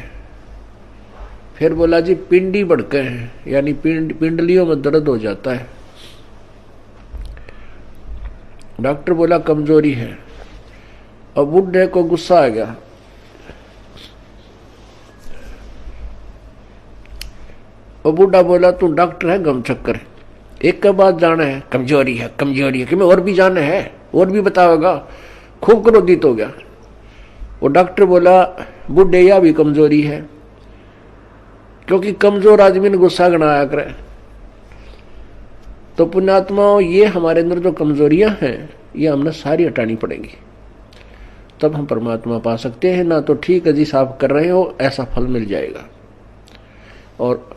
फिर बोला जी पिंडी बढ़के हैं, यानी पिंडलियों में दर्द हो जाता है। डॉक्टर बोला कमजोरी है। अब बूढ़े को गुस्सा आ गया। और बूढ़ा बोला तू डॉक्टर है गम चक्कर, एक के बाद जाना है कमजोरी है कमजोरी है कि मैं और भी जाना है, और भी बताओगा। खूब क्रोधित हो गया। वो डॉक्टर बोला बूढ़े या भी कमजोरी है, क्योंकि कमजोर आदमी ने गुस्सा गणाया करे। तो पुण्यात्माओं ये हमारे अंदर जो कमजोरियां हैं ये हमने सारी हटानी पड़ेंगी, तब हम परमात्मा पा सकते हैं। ना तो ठीक है जी आप कर रहे हो ऐसा फल मिल जाएगा, और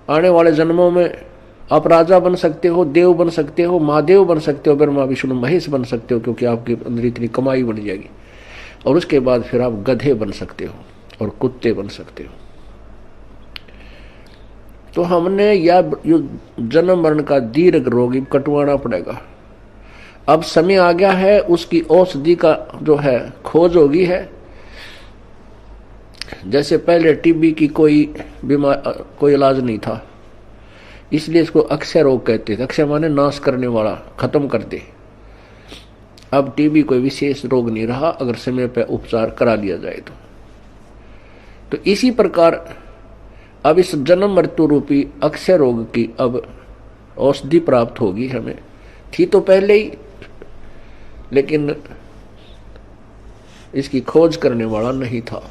आने वाले जन्मों में आप राजा बन सकते हो, देव बन सकते हो, महादेव बन सकते हो, ब्रह्मा विष्णु महेश बन सकते हो, क्योंकि आपके अंदर इतनी कमाई बन जाएगी। और उसके बाद फिर आप गधे बन सकते हो और कुत्ते बन सकते हो। तो हमने या जन्म मरण का दीर्घ रोग कटवाना पड़ेगा। अब समय आ गया है, उसकी औषधि का जो है खोज होगी है। जैसे पहले टीबी की कोई इलाज नहीं था, इसलिए इसको अक्षय रोग कहते थे। अक्षय माने नाश करने वाला, खत्म कर दे। अब टीबी कोई विशेष रोग नहीं रहा अगर समय पर उपचार करा लिया जाए तो इसी प्रकार अब इस जन्म मृत्यु रूपी अक्षय रोग की अब औषधि प्राप्त होगी हमें। थी तो पहले ही, लेकिन इसकी खोज करने वाला नहीं था।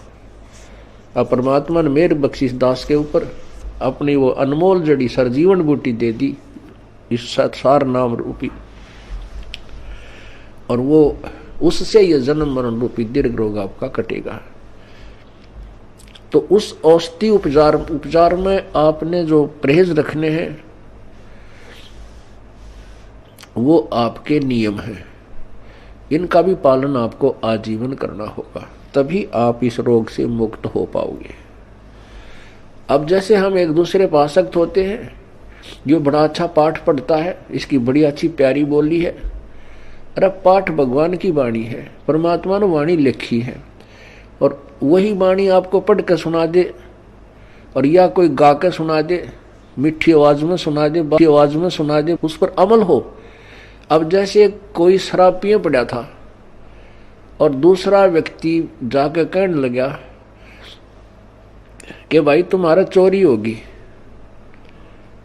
अब परमात्मा ने मेर बख्शिश दास के ऊपर अपनी वो अनमोल जड़ी सरजीवन बूटी दे दी, इस सार नाम रूपी, और वो उससे ये जन्म मरण रूपी दीर्घ रोग आपका कटेगा। तो उस औषधि उपचार में आपने जो परहेज रखने हैं वो आपके नियम हैं, इनका भी पालन आपको आजीवन करना होगा, तभी आप इस रोग से मुक्त हो पाओगे। अब जैसे हम एक दूसरे पर आसक्त होते हैं, जो बड़ा अच्छा पाठ पढ़ता है, इसकी बड़ी अच्छी प्यारी बोली है, अरे पाठ भगवान की वाणी है, परमात्मा ने वाणी लिखी है, और वही वाणी आपको पढ़ के सुना दे, और या कोई गा के सुना दे, मीठी आवाज में सुना दे, बाकी आवाज में सुना दे, उस पर अमल हो। अब जैसे कोई शराब पिए पड़ा था और दूसरा व्यक्ति जाके कहने लगा कि भाई तुम्हारा चोरी होगी।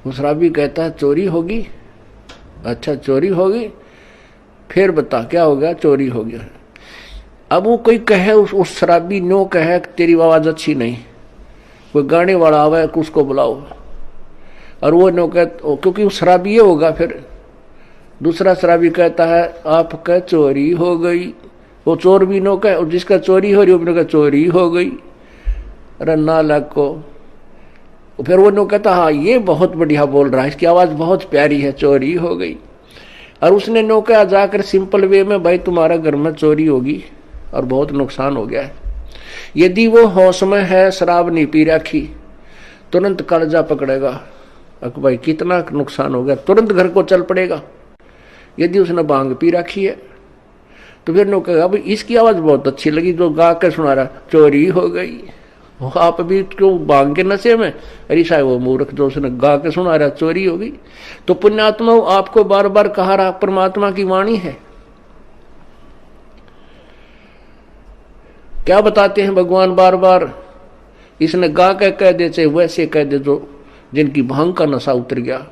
वो शराबी कहता है चोरी होगी? अच्छा चोरी होगी, फिर बता क्या हो गया? चोरी हो गया। अब वो कोई कहे, उस शराबी नो कहे तेरी आवाज अच्छी नहीं, कोई गाने वाला आवे उसको बुलाओ, और वो नो कहे क्योंकि वो शराबी ये होगा। फिर दूसरा शराबी कहता है आपका चोरी हो गई, वो चोर भी नो कहे, और जिसका चोरी हो रही वो का चोरी हो गई, अरे नालायक को। फिर वो नो कहता हाँ ये बहुत बढ़िया बोल रहा है, इसकी आवाज बहुत प्यारी है, चोरी हो गई। और उसने नो कहा जाकर सिंपल वे में भाई तुम्हारा घर में चोरी होगी और बहुत नुकसान हो गया है। यदि वो होश में है, शराब नहीं पी रखी, तुरंत कर्जा पकड़ेगा, भाई कितना नुकसान हो गया, तुरंत घर को चल पड़ेगा। यदि उसने भांग पी रखी है तो फिर लोग कहेगा भाई इसकी आवाज बहुत अच्छी लगी, जो गा के सुना रहा, चोरी हो गई। आप भी क्यों भांग के नशे में, अरे साहब वो मूर्ख जो उसने गा के सुना रहा, चोरी हो गई। तो पुण्यात्मा आपको बार बार कहा रहा परमात्मा की वाणी है। क्या बताते हैं भगवान बार बार, इसने गा के कह दे चाहे वैसे कह दे, जो जिनकी भांग का नशा उतर गया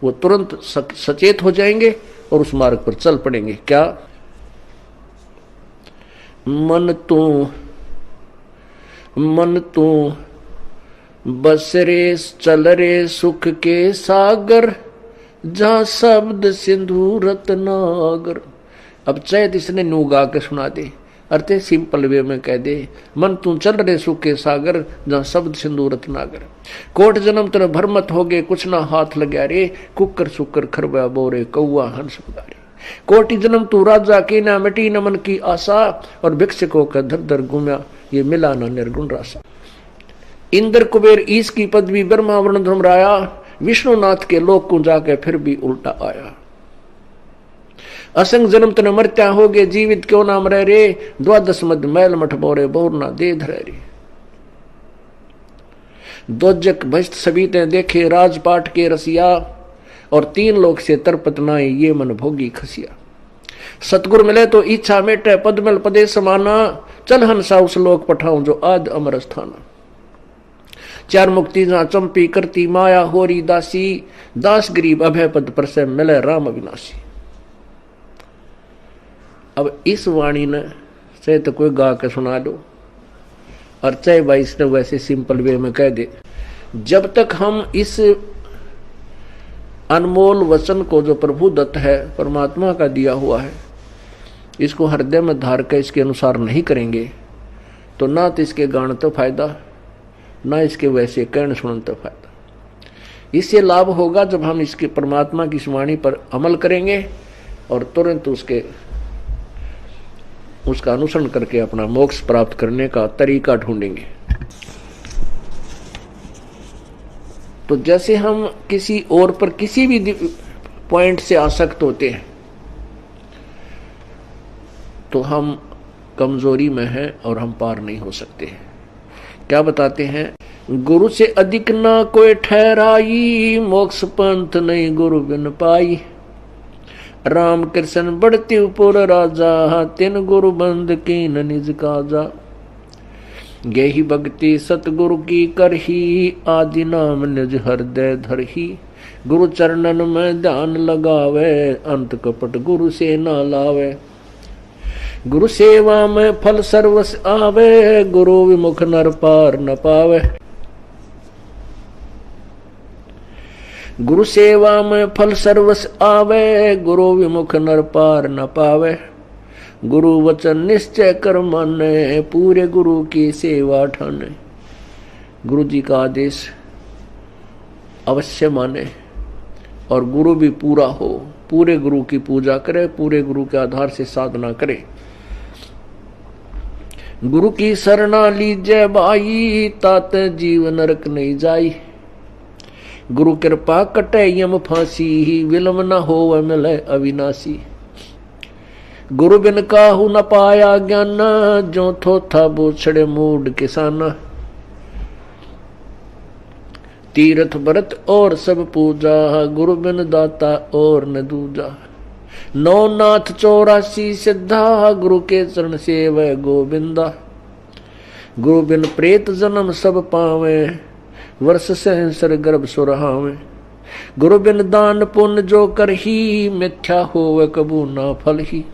वो तुरंत सचेत हो जाएंगे और उस मार्ग पर चल पड़ेंगे। क्या मन तू बस रे चल रे सुख के सागर, जहां शब्द सिंधु रत्नागर। अब चैत इसने नू गा के सुना दे, अर्थ सिंपल वे में कह दे, मन तू चल रे सुख के सागर, जहां शब्द सिंधु रत्नागर। कोट जन्म तेरे भरमत हो गए, कुछ ना हाथ लग्या रे, कुकर सुकर खरबा बोरे कौआ हंस पुकारे। कोटि जन्म तू राजा की ना मिटी न मन की आशा, और भिक्षुकों का धर धर घूमया, ये मिला ना निर्गुण रासा। इंद्र कुबेर ईश की पदवी ब्रह्मा वर्ण धर्मराया, विष्णुनाथ के लोक को जाके फिर भी उल्टा आया। असंग जन्म तने मरत्या हो गए, जीवित क्यों नाम रह रे, द्वादश मध्य मैल मठ बोरे बोर ना दे धरे रे। दोजक भस्त सभी ते देखे, राजपाट के रसिया, और तीन लोक से तरपत नाए, ये मन भोगी खसिया। सतगुरु मिले तो इच्छा मेटे, पद मिल पदे समाना, चल हंसा उस लोक पठाऊं जो आद अमर स्थाना। चार मुक्ति जहां चंपी करती माया होरी दासी, दास गरीब अभय पद पर से मिले राम अविनाशी। अब इस वाणी ने चाहे तो कोई गा के सुना दो, और चाहे भाई इसने वैसे सिंपल वे में कह दे, जब तक हम इस अनमोल वचन को जो प्रभु दत्त है, परमात्मा का दिया हुआ है, इसको हृदय में धार कर इसके अनुसार नहीं करेंगे, तो ना तो इसके गान तो फायदा, ना इसके वैसे कहने सुनने तो फायदा। इससे लाभ होगा जब हम इसके परमात्मा की वाणी पर अमल करेंगे और तुरंत उसका अनुसरण करके अपना मोक्ष प्राप्त करने का तरीका ढूंढेंगे। तो जैसे हम किसी और पर किसी भी पॉइंट से आसक्त होते हैं तो हम कमजोरी में हैं और हम पार नहीं हो सकते हैं। क्या बताते हैं, गुरु से अधिक ना कोई ठहराई, मोक्ष पंथ नहीं गुरु बिन पाई। राम कृष्ण बढ़ती उपुर राजा, तिन गुरु बंद कीन निज काजा। गेही भक्ति सतगुरु की करही, आदि नाम निज हृदय धरही। गुरु चरणन में ध्यान लगावे, अंत कपट गुरु से ना लावे। गुरु सेवा में फल सर्वस आवे, गुरु विमुख नर पार न पावे। गुरु सेवा में फल सर्वस आवे, गुरु विमुख नर पार न पावे। गुरु वचन निश्चय कर माने, पूरे गुरु की सेवा ठाने। गुरु जी का आदेश अवश्य माने और गुरु भी पूरा हो, पूरे गुरु की पूजा करे, पूरे गुरु के आधार से साधना करे। गुरु की शरणा लीजय भाई, तात जीव नरक नहीं जाई। गुरु कृपा कटे यम फांसी, विलम न हो मिले अविनाशी। गुरु बिन काहू न पाया ज्ञान, जो थोथा बोछड़े मूड किसाना। तीर्थ व्रत और सब पूजा, गुरु बिन दाता और न दूजा। नौ नाथ 84 सिद्धा, गुरु के चरण सेवै गोविंदा। गुरु बिन प्रेत जन्म सब पावे, वर्ष सहस्र गर्भ सुरहावे। गुरु बिन दान पुण्य जो करही, मिथ्या होवे कबू ना फल ही।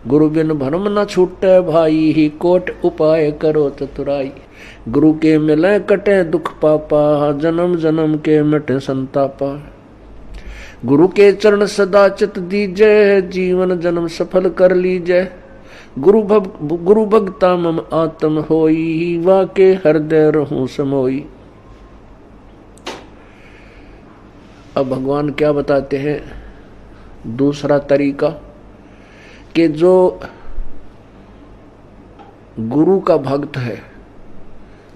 गुरु बिन भरम न छूटे भाई, कोट उपाय करो चतुराई। गुरु के मिले कटे दुख पापा, जन्म जन्म के मिटे संतापा। गुरु के चरण सदा चित दीजय, जीवन जन्म सफल कर लीजय। गुरु भक्ता मम आत्म होई, वाके हृदय रहूं समोई। अब भगवान क्या बताते हैं, दूसरा तरीका कि जो गुरु का भक्त है,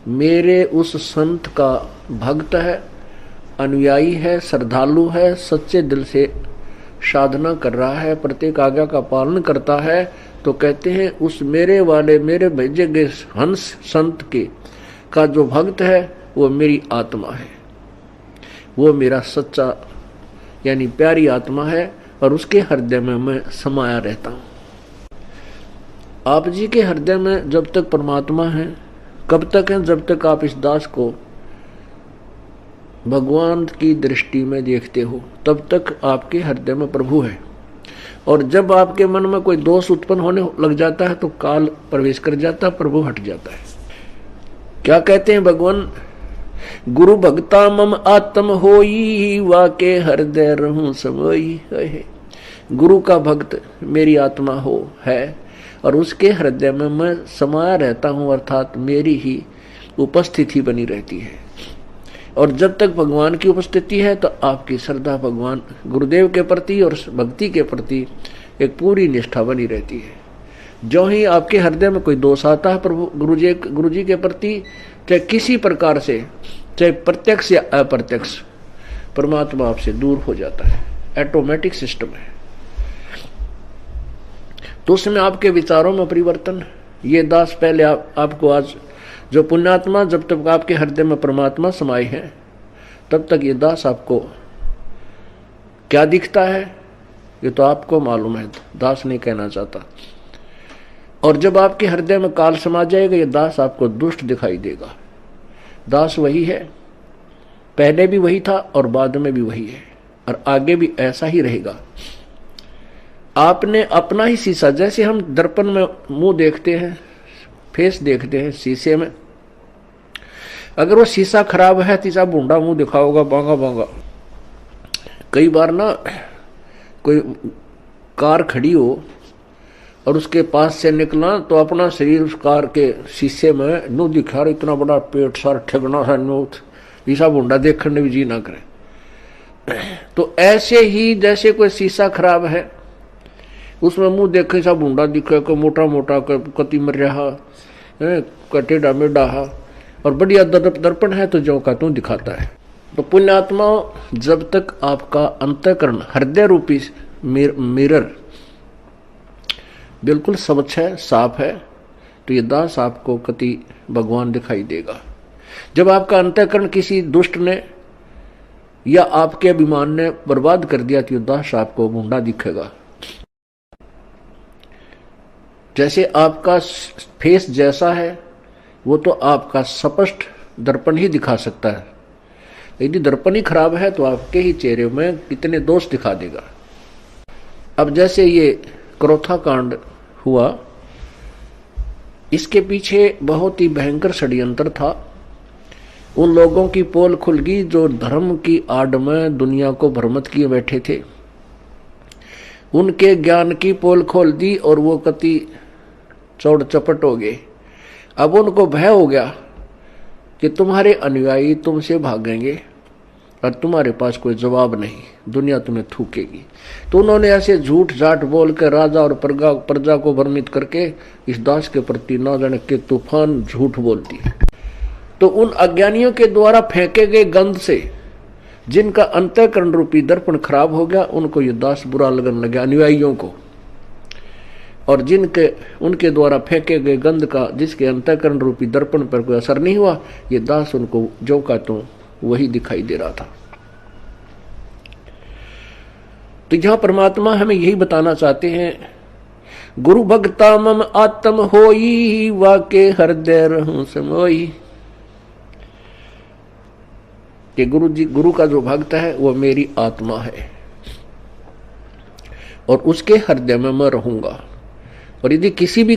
मेरे उस संत का भक्त है, अनुयायी है, श्रद्धालु है, सच्चे दिल से साधना कर रहा है, प्रत्येक आज्ञा का पालन करता है, तो कहते हैं उस मेरे वाले मेरे भेजे गए हंस संत के का जो भक्त है वो मेरी आत्मा है, वो मेरा सच्चा यानी प्यारी आत्मा है और उसके हृदय में मैं समाया रहता हूं। आप जी के हृदय में जब तक परमात्मा है, कब तक है? जब तक आप इस दास को भगवान की दृष्टि में देखते हो, तब तक आपके हृदय में प्रभु है। और जब आपके मन में कोई दोष उत्पन्न होने लग जाता है तो काल प्रवेश कर जाता है, प्रभु हट जाता है। क्या कहते हैं भगवान? गुरु भक्ता मम आत्म होई, वाके हृदय रहूं समोई। गुरु का भक्त मेरी आत्मा हो है और उसके हृदय में मैं समाया रहता हूं, अर्थात मेरी ही उपस्थिति बनी रहती है। और जब तक भगवान की उपस्थिति है तो आपकी श्रद्धा भगवान गुरुदेव के प्रति और भक्ति के प्रति एक पूरी निष्ठा बनी रहती है। जो ही आपके हृदय में कोई दोष आता है प्रभु गुरु जी के प्रति, चाहे किसी प्रकार से, चाहे प्रत्यक्ष या अप्रत्यक्ष, परमात्मा आपसे दूर हो जाता है। ऑटोमेटिक सिस्टम है। तो उसमें आपके विचारों में परिवर्तन, ये दास पहले आपको आज जो पुण्यात्मा, जब तक आपके हृदय में परमात्मा समाये है तब तक ये दास आपको क्या दिखता है ये तो आपको मालूम है, दास नहीं कहना चाहता। और जब आपके हृदय में काल समा जाएगा ये दास आपको दुष्ट दिखाई देगा। दास वही है, पहले भी वही था और बाद में भी वही है और आगे भी ऐसा ही रहेगा। आपने अपना ही शीशा, जैसे हम दर्पण में मुंह देखते हैं, फेस देखते हैं शीशे में, अगर वो शीशा खराब है तीसरा बूंदा मुंह दिखाओगा, बांगा बांगा। कई बार ना कोई कार खड़ी हो और उसके पास से निकला तो अपना शरीर उस कार के शीशे में नो दिखा रहा, इतना बड़ा पेट सार ठगना सा नोट, ईसा बूंदा देखने भी जी ना करे। तो ऐसे ही जैसे कोई शीशा खराब है उसमें मुंह देखे सा बूंदा दिखे, को मोटा मोटा कति मर रहा टेढ़ा मेढ़ा, और बढ़िया दर्पण है तो जो का तू दिखाता है। तो पुण्यात्मा, जब तक आपका अंतःकरण हृदय रूपी मिरर बिल्कुल स्वच्छ है, साफ है, तो ये दास आपको कति भगवान दिखाई देगा। जब आपका अंतःकरण किसी दुष्ट ने या आपके अभिमान ने बर्बाद कर दिया तो ये दास आपको बूंदा दिखेगा। जैसे आपका फेस जैसा है वो तो आपका स्पष्ट दर्पण ही दिखा सकता है, यदि दर्पण ही खराब है तो आपके ही चेहरे में कितने दोष दिखा देगा। अब जैसे ये क्रोथा कांड हुआ, इसके पीछे बहुत ही भयंकर षड्यंत्र था। उन लोगों की पोल खुल गई जो धर्म की आड़ में दुनिया को भ्रमित किए बैठे थे, उनके ज्ञान की पोल खोल दी और वो कति चौड़ चपट हो गए। अब उनको भय हो गया कि तुम्हारे अनुयायी तुमसे भागेंगे और तुम्हारे पास कोई जवाब नहीं, दुनिया तुम्हें थूकेगी। तो उन्होंने ऐसे झूठ झाट बोल के राजा और प्रजा को भ्रमित करके इस दास के प्रति ना जाने के तूफान झूठ बोलती है। तो उन अज्ञानियों के द्वारा फेंके गए गंध से जिनका अंतःकरण रूपी दर्पण खराब हो गया, उनको ये दास बुरा लगने लगा, अनुयायियों को। और जिनके उनके द्वारा फेंके गए गंध का जिसके अंतःकरण रूपी दर्पण पर कोई असर नहीं हुआ, ये दास उनको जो का तो वही दिखाई दे रहा था। तो यहां परमात्मा हमें यही बताना चाहते हैं, गुरु भक्ता मम आत्म होई, वाके हृदय रहूं समोई। कि गुरु का जो भक्त है वो मेरी आत्मा है और उसके हृदय में मैं रहूंगा। और यदि किसी भी